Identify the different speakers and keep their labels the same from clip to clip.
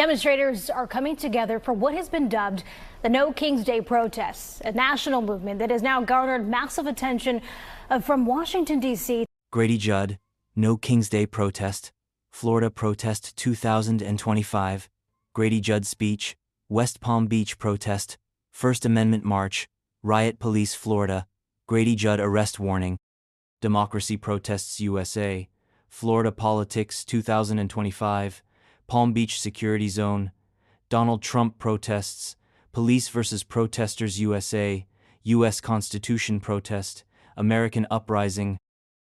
Speaker 1: Demonstrators are coming together for what has been dubbed the No Kings Day protests, a national movement that has now garnered massive attention from Washington, D.C.
Speaker 2: Grady Judd, No Kings Day protest, Florida protest 2025, Grady Judd speech, West Palm Beach protest, First Amendment march, riot police Florida, Grady Judd arrest warning, democracy protests USA, Florida politics 2025, Palm Beach security zone, Donald Trump protests, police versus protesters USA, U.S. Constitution protest, American uprising,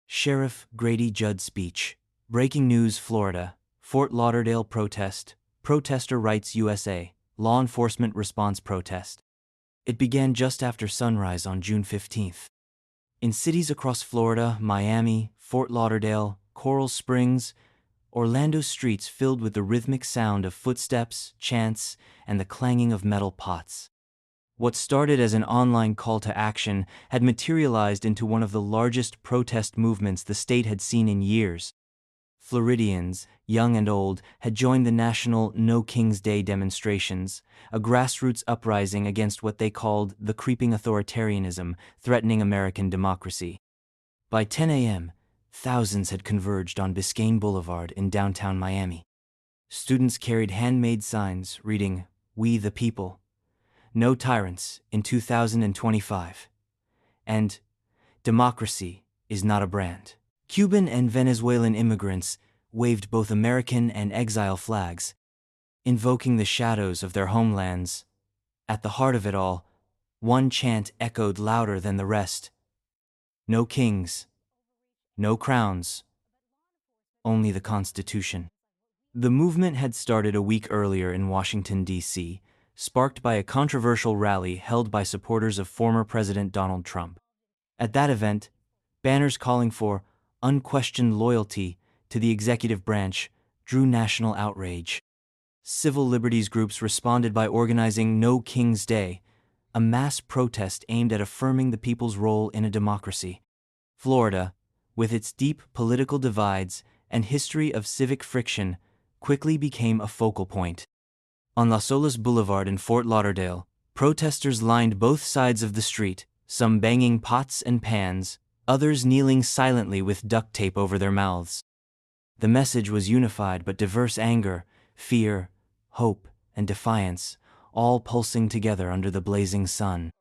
Speaker 2: Sheriff Grady Judd speech, breaking news Florida, Fort Lauderdale protest, protester rights USA, law enforcement response protest. It began just after sunrise on June 15th. In cities across Florida, Miami, Fort Lauderdale, Coral Springs, Orlando streets filled with the rhythmic sound of footsteps, chants, and the clanging of metal pots. What started as an online call to action had materialized into one of the largest protest movements the state had seen in years. Floridians, young and old, had joined the national No Kings Day demonstrations, a grassroots uprising against what they called the creeping authoritarianism threatening American democracy. By 10 a.m., thousands had converged on Biscayne Boulevard in downtown Miami. Students carried handmade signs reading, "We the People," "No Tyrants in 2025," and "Democracy is not a brand." Cuban and Venezuelan immigrants waved both American and exile flags, invoking the shadows of their homelands. At the heart of it all, one chant echoed louder than the rest: "No kings, no crowns, only the Constitution." The movement had started a week earlier in Washington, D.C., sparked by a controversial rally held by supporters of former President Donald Trump. At that event, banners calling for unquestioned loyalty to the executive branch drew national outrage. Civil liberties groups responded by organizing No Kings Day, a mass protest aimed at affirming the people's role in a democracy. Florida, with its deep political divides and history of civic friction, quickly became a focal point. On Las Olas Boulevard in Fort Lauderdale, protesters lined both sides of the street, some banging pots and pans, others kneeling silently with duct tape over their mouths. The message was unified but diverse: anger, fear, hope, and defiance, all pulsing together under the blazing sun.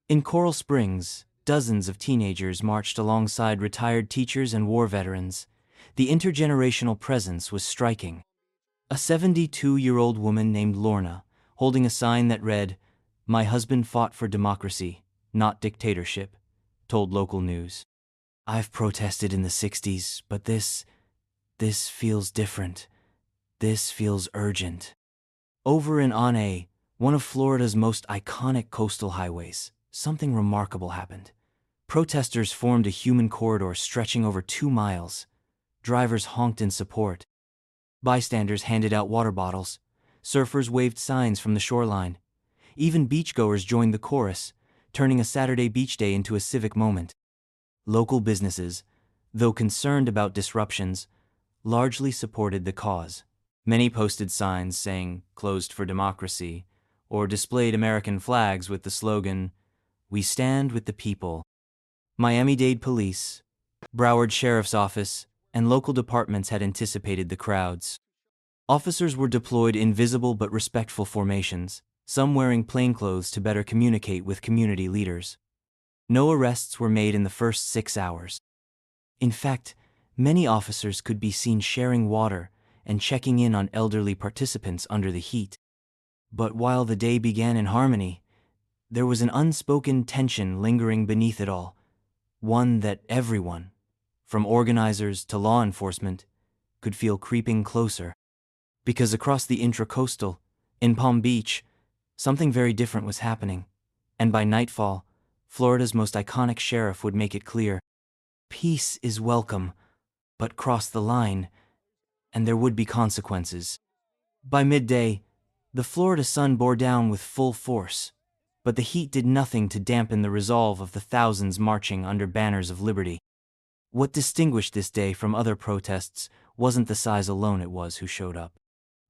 Speaker 2: In Coral Springs, dozens of teenagers marched alongside retired teachers and war veterans. The intergenerational presence was striking. A 72-year-old woman named Lorna, holding a sign that read, "My husband fought for democracy, not dictatorship," told local news. "I've protested in the 60s, but this feels different. This feels urgent." Over in one of Florida's most iconic coastal highways, something remarkable happened. Protesters formed a human corridor stretching over 2 miles. Drivers honked in support. Bystanders handed out water bottles. Surfers waved signs from the shoreline. Even beachgoers joined the chorus, turning a Saturday beach day into a civic moment. Local businesses, though concerned about disruptions, largely supported the cause. Many posted signs saying "Closed for Democracy," or displayed American flags with the slogan, "We stand with the people." Miami-Dade Police, Broward Sheriff's Office, and local departments had anticipated the crowds. Officers were deployed in visible but respectful formations, some wearing plainclothes to better communicate with community leaders. No arrests were made in the first 6 hours. In fact, many officers could be seen sharing water and checking in on elderly participants under the heat. But while the day began in harmony, there was an unspoken tension lingering beneath it all, one that everyone, from organizers to law enforcement, could feel creeping closer. Because across the intracoastal, in Palm Beach, something very different was happening, and by nightfall, Florida's most iconic sheriff would make it clear: peace is welcome, but cross the line, and there would be consequences. By midday, the Florida sun bore down with full force, but the heat did nothing to dampen the resolve of the thousands marching under banners of liberty. What distinguished this day from other protests wasn't the size alone, it was who showed up.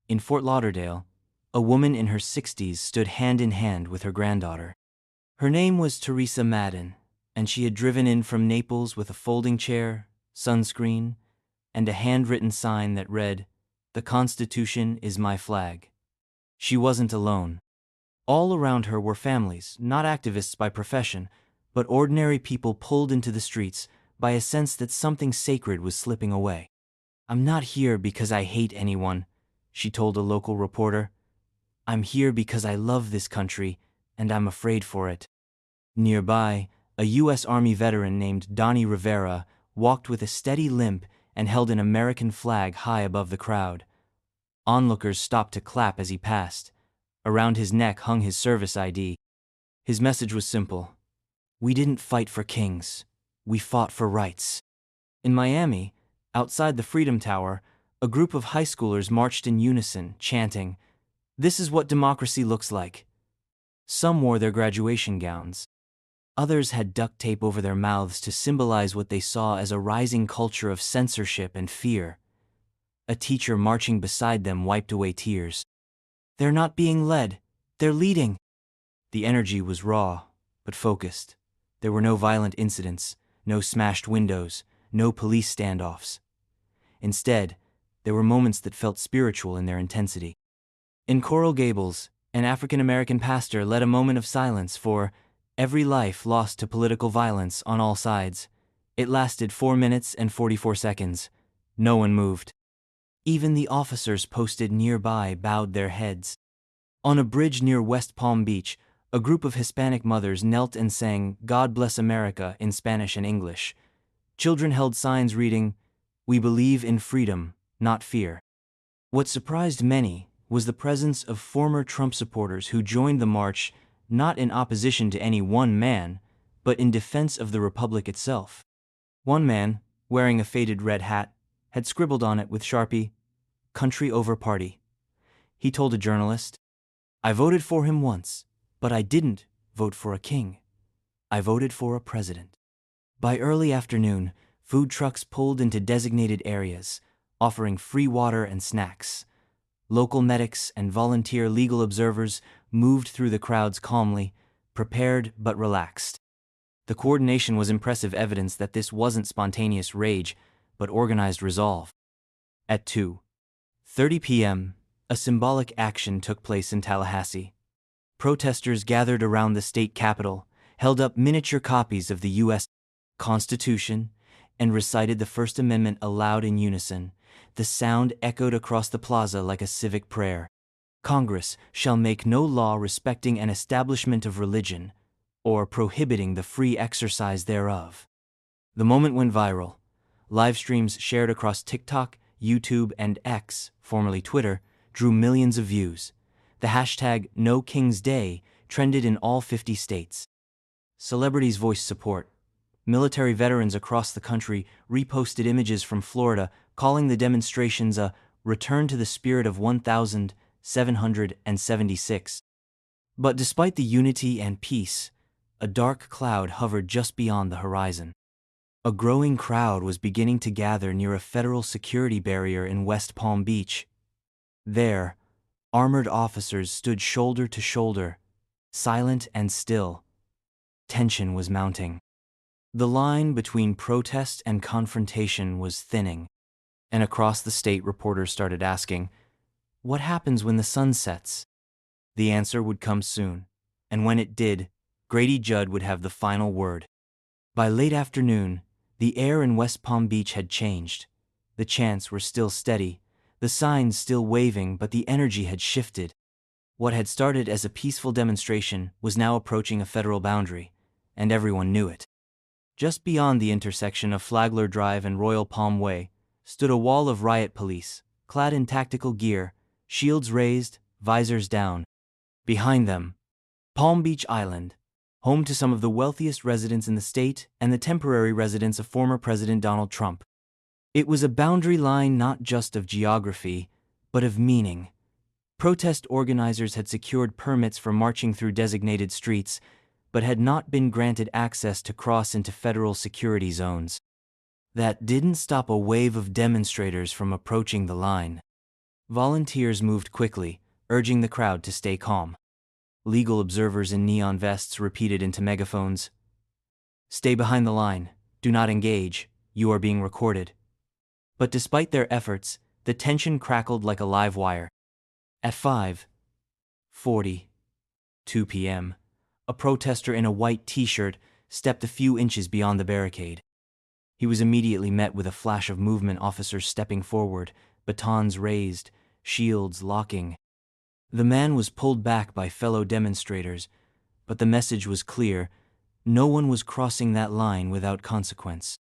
Speaker 2: In Fort Lauderdale, a woman in her 60s stood hand in hand with her granddaughter. Her name was Teresa Madden, and she had driven in from Naples with a folding chair, sunscreen, and a handwritten sign that read, "The Constitution is my flag." She wasn't alone. All around her were families, not activists by profession, but ordinary people pulled into the streets by a sense that something sacred was slipping away. "I'm not here because I hate anyone," she told a local reporter. "I'm here because I love this country, and I'm afraid for it." Nearby, a U.S. Army veteran named Donnie Rivera walked with a steady limp and held an American flag high above the crowd. Onlookers stopped to clap as he passed. Around his neck hung his service ID. His message was simple: "We didn't fight for kings. We fought for rights." In Miami, outside the Freedom Tower, a group of high schoolers marched in unison, chanting, "This is what democracy looks like." Some wore their graduation gowns. Others had duct tape over their mouths to symbolize what they saw as a rising culture of censorship and fear. A teacher marching beside them wiped away tears. "They're not being led, they're leading." The energy was raw, but focused. There were no violent incidents, no smashed windows, no police standoffs. Instead, there were moments that felt spiritual in their intensity. In Coral Gables, an African-American pastor led a moment of silence for every life lost to political violence on all sides. It lasted 4 minutes and 44 seconds. No one moved. Even the officers posted nearby bowed their heads. On a bridge near West Palm Beach, a group of Hispanic mothers knelt and sang "God Bless America" in Spanish and English. Children held signs reading, "We believe in freedom, not fear." What surprised many was the presence of former Trump supporters who joined the march not in opposition to any one man, but in defense of the republic itself. One man, wearing a faded red hat, had scribbled on it with Sharpie, "Country over party." He told a journalist, "I voted for him once, but I didn't vote for a king. I voted for a president." By early afternoon, food trucks pulled into designated areas, offering free water and snacks. Local medics and volunteer legal observers moved through the crowds calmly, prepared but relaxed. The coordination was impressive evidence that this wasn't spontaneous rage, but organized resolve. At 2:30 p.m., a symbolic action took place in Tallahassee. Protesters gathered around the state capitol, held up miniature copies of the U.S. Constitution, and recited the First Amendment aloud in unison. The sound echoed across the plaza like a civic prayer. "Congress shall make no law respecting an establishment of religion, or prohibiting the free exercise thereof." The moment went viral. Live streams shared across TikTok, YouTube, and X, formerly Twitter, drew millions of views. The hashtag #NoKingsDay trended in all 50 states. Celebrities voiced support. Military veterans across the country reposted images from Florida, calling the demonstrations a return to the spirit of 1776. But despite the unity and peace, a dark cloud hovered just beyond the horizon. A growing crowd was beginning to gather near a federal security barrier in West Palm Beach. There, armored officers stood shoulder to shoulder, silent and still. Tension was mounting. The line between protest and confrontation was thinning, and across the state reporters started asking, what happens when the sun sets? The answer would come soon, and when it did, Grady Judd would have the final word. By late afternoon, the air in West Palm Beach had changed. The chants were still steady, the signs still waving, but the energy had shifted. What had started as a peaceful demonstration was now approaching a federal boundary, and everyone knew it. Just beyond the intersection of Flagler Drive and Royal Palm Way stood a wall of riot police, clad in tactical gear, shields raised, visors down. Behind them, Palm Beach Island, home to some of the wealthiest residents in the state and the temporary residence of former President Donald Trump. It was a boundary line not just of geography, but of meaning. Protest organizers had secured permits for marching through designated streets, but had not been granted access to cross into federal security zones. That didn't stop a wave of demonstrators from approaching the line. Volunteers moved quickly, urging the crowd to stay calm. Legal observers in neon vests repeated into megaphones, "Stay behind the line. Do not engage. You are being recorded." But despite their efforts, the tension crackled like a live wire. At 5:42 p.m., a protester in a white t-shirt stepped a few inches beyond the barricade. He was immediately met with a flash of movement, officers stepping forward, batons raised, shields locking. The man was pulled back by fellow demonstrators, but the message was clear: no one was crossing that line without consequence.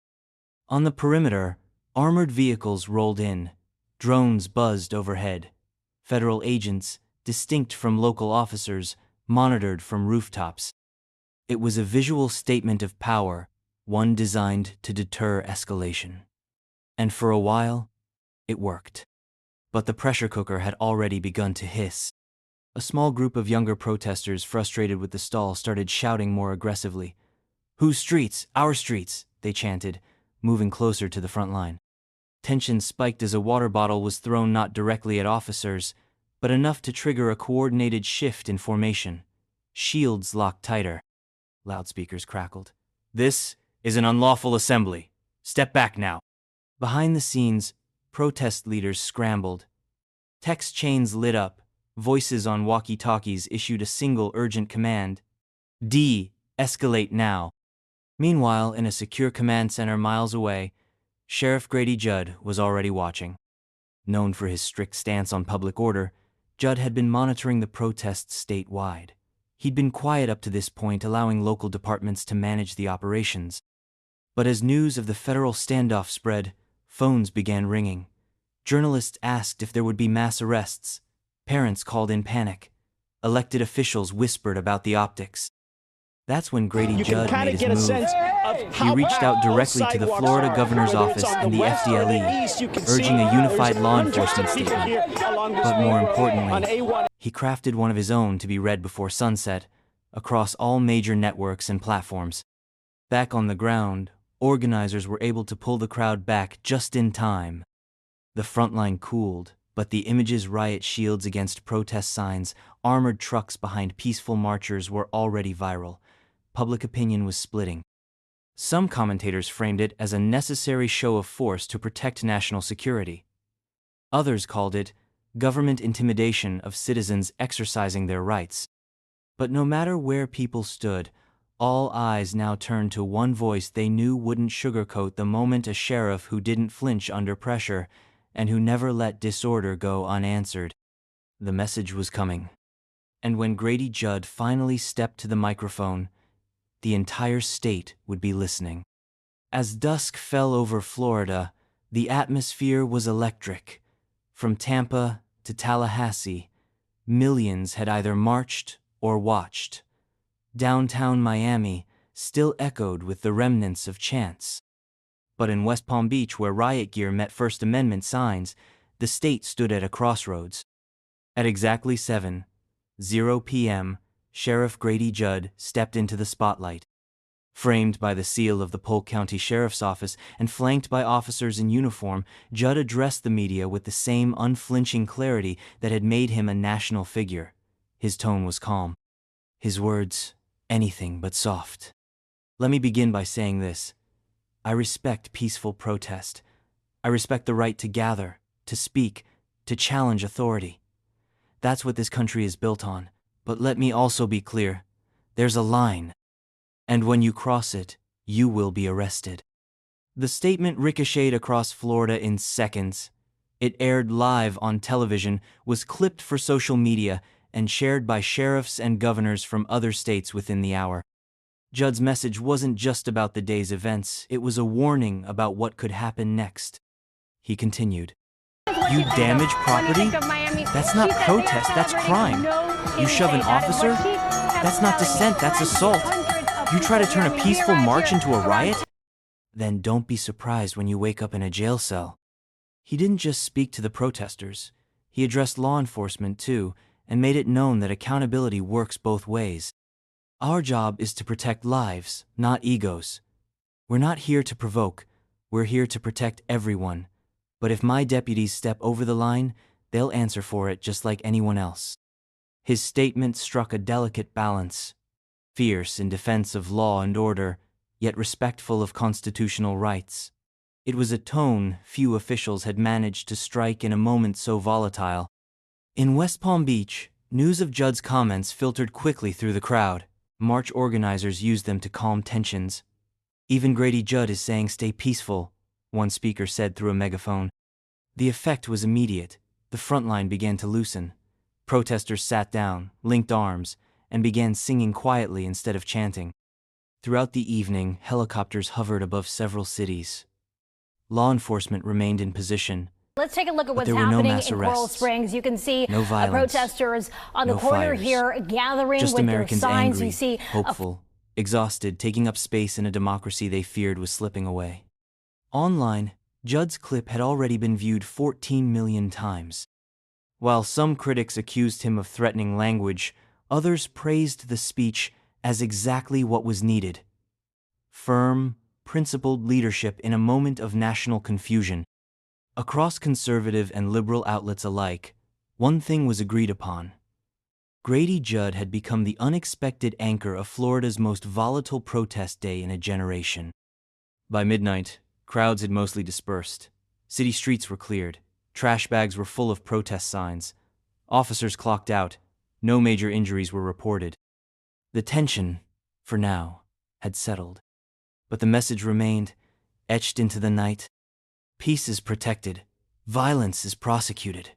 Speaker 2: On the perimeter, armored vehicles rolled in, drones buzzed overhead. Federal agents, distinct from local officers, monitored from rooftops. It was a visual statement of power, one designed to deter escalation. And for a while, it worked. But the pressure cooker had already begun to hiss. A small group of younger protesters, frustrated with the stall, started shouting more aggressively. "Whose streets? Our streets," they chanted, moving closer to the front line. Tension spiked as a water bottle was thrown, not directly at officers, but enough to trigger a coordinated shift in formation. Shields locked tighter. Loudspeakers crackled. "This is an unlawful assembly. Step back now." Behind the scenes, protest leaders scrambled. Text chains lit up. Voices on walkie-talkies issued a single urgent command: "De-escalate now." Meanwhile, in a secure command center miles away, Sheriff Grady Judd was already watching. Known for his strict stance on public order, Judd had been monitoring the protests statewide. He'd been quiet up to this point, allowing local departments to manage the operations. But as news of the federal standoff spread, phones began ringing. Journalists asked if there would be mass arrests. Parents called in panic. Elected officials whispered about the optics. That's when Grady Judd made his move. He reached out directly to the Florida governor's office and the FDLE, urging a unified law enforcement statement. But more importantly, he crafted one of his own to be read before sunset, across all major networks and platforms. Back on the ground, organizers were able to pull the crowd back just in time. The front line cooled, but the images: riot shields against protest signs, armored trucks behind peaceful marchers, were already viral. Public opinion was splitting. Some commentators framed it as a necessary show of force to protect national security. Others called it government intimidation of citizens exercising their rights. But no matter where people stood, all eyes now turned to one voice they knew wouldn't sugarcoat the moment: a sheriff who didn't flinch under pressure and who never let disorder go unanswered. The message was coming. And when Grady Judd finally stepped to the microphone, the entire state would be listening. As dusk fell over Florida, the atmosphere was electric. From Tampa to Tallahassee, millions had either marched or watched. Downtown Miami still echoed with the remnants of chants. But in West Palm Beach, where riot gear met First Amendment signs, the state stood at a crossroads. At exactly 7:00 p.m., Sheriff Grady Judd stepped into the spotlight. Framed by the seal of the Polk County Sheriff's Office and flanked by officers in uniform, Judd addressed the media with the same unflinching clarity that had made him a national figure. His tone was calm. His words, anything but soft. "Let me begin by saying this. I respect peaceful protest. I respect the right to gather, to speak, to challenge authority. That's what this country is built on. But let me also be clear. There's a line. And when you cross it, you will be arrested." The statement ricocheted across Florida in seconds. It aired live on television, was clipped for social media, and shared by sheriffs and governors from other states within the hour. Judd's message wasn't just about the day's events, it was a warning about what could happen next. He continued, "You damage property? That's not protest, that's crime. You shove an officer? That's not dissent, that's assault. You try to turn a peaceful march into a riot? Then don't be surprised when you wake up in a jail cell." He didn't just speak to the protesters. He addressed law enforcement too, and made it known that accountability works both ways. Our job is to protect lives, not egos. We're not here to provoke. We're here to protect everyone. But if my deputies step over the line, they'll answer for it just like anyone else. His statement struck a delicate balance, fierce in defense of law and order, yet respectful of constitutional rights. It was a tone few officials had managed to strike in a moment so volatile. In West Palm Beach, news of Judd's comments filtered quickly through the crowd. March organizers used them to calm tensions. "Even Grady Judd is saying stay peaceful," one speaker said through a megaphone. The effect was immediate. The front line began to loosen. Protesters sat down, linked arms, and began singing quietly instead of chanting. Throughout the evening, helicopters hovered above several cities. Law enforcement remained in position.
Speaker 1: Let's take a look at what's
Speaker 2: there were no
Speaker 1: happening
Speaker 2: mass
Speaker 1: in Coral
Speaker 2: arrests,
Speaker 1: Springs. You can see
Speaker 2: no violence,
Speaker 1: protesters on the
Speaker 2: no
Speaker 1: corner
Speaker 2: fires.
Speaker 1: here gathering
Speaker 2: Just
Speaker 1: with
Speaker 2: Americans
Speaker 1: their signs.
Speaker 2: angry,
Speaker 1: You see
Speaker 2: hopeful, exhausted, taking up space in a democracy they feared was slipping away. Online, Judd's clip had already been viewed 14 million times. While some critics accused him of threatening language, others praised the speech as exactly what was needed. Firm, principled leadership in a moment of national confusion. Across conservative and liberal outlets alike, one thing was agreed upon. Grady Judd had become the unexpected anchor of Florida's most volatile protest day in a generation. By midnight, crowds had mostly dispersed. City streets were cleared. Trash bags were full of protest signs. Officers clocked out. No major injuries were reported. The tension, for now, had settled. But the message remained, etched into the night. Peace is protected. Violence is prosecuted.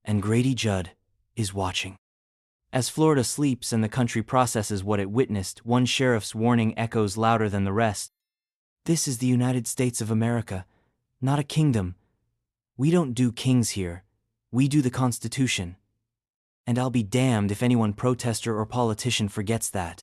Speaker 2: And Grady Judd is watching. As Florida sleeps and the country processes what it witnessed, one sheriff's warning echoes louder than the rest. This is the United States of America, not a kingdom. We don't do kings here. We do the Constitution. And I'll be damned if anyone protester or politician forgets that.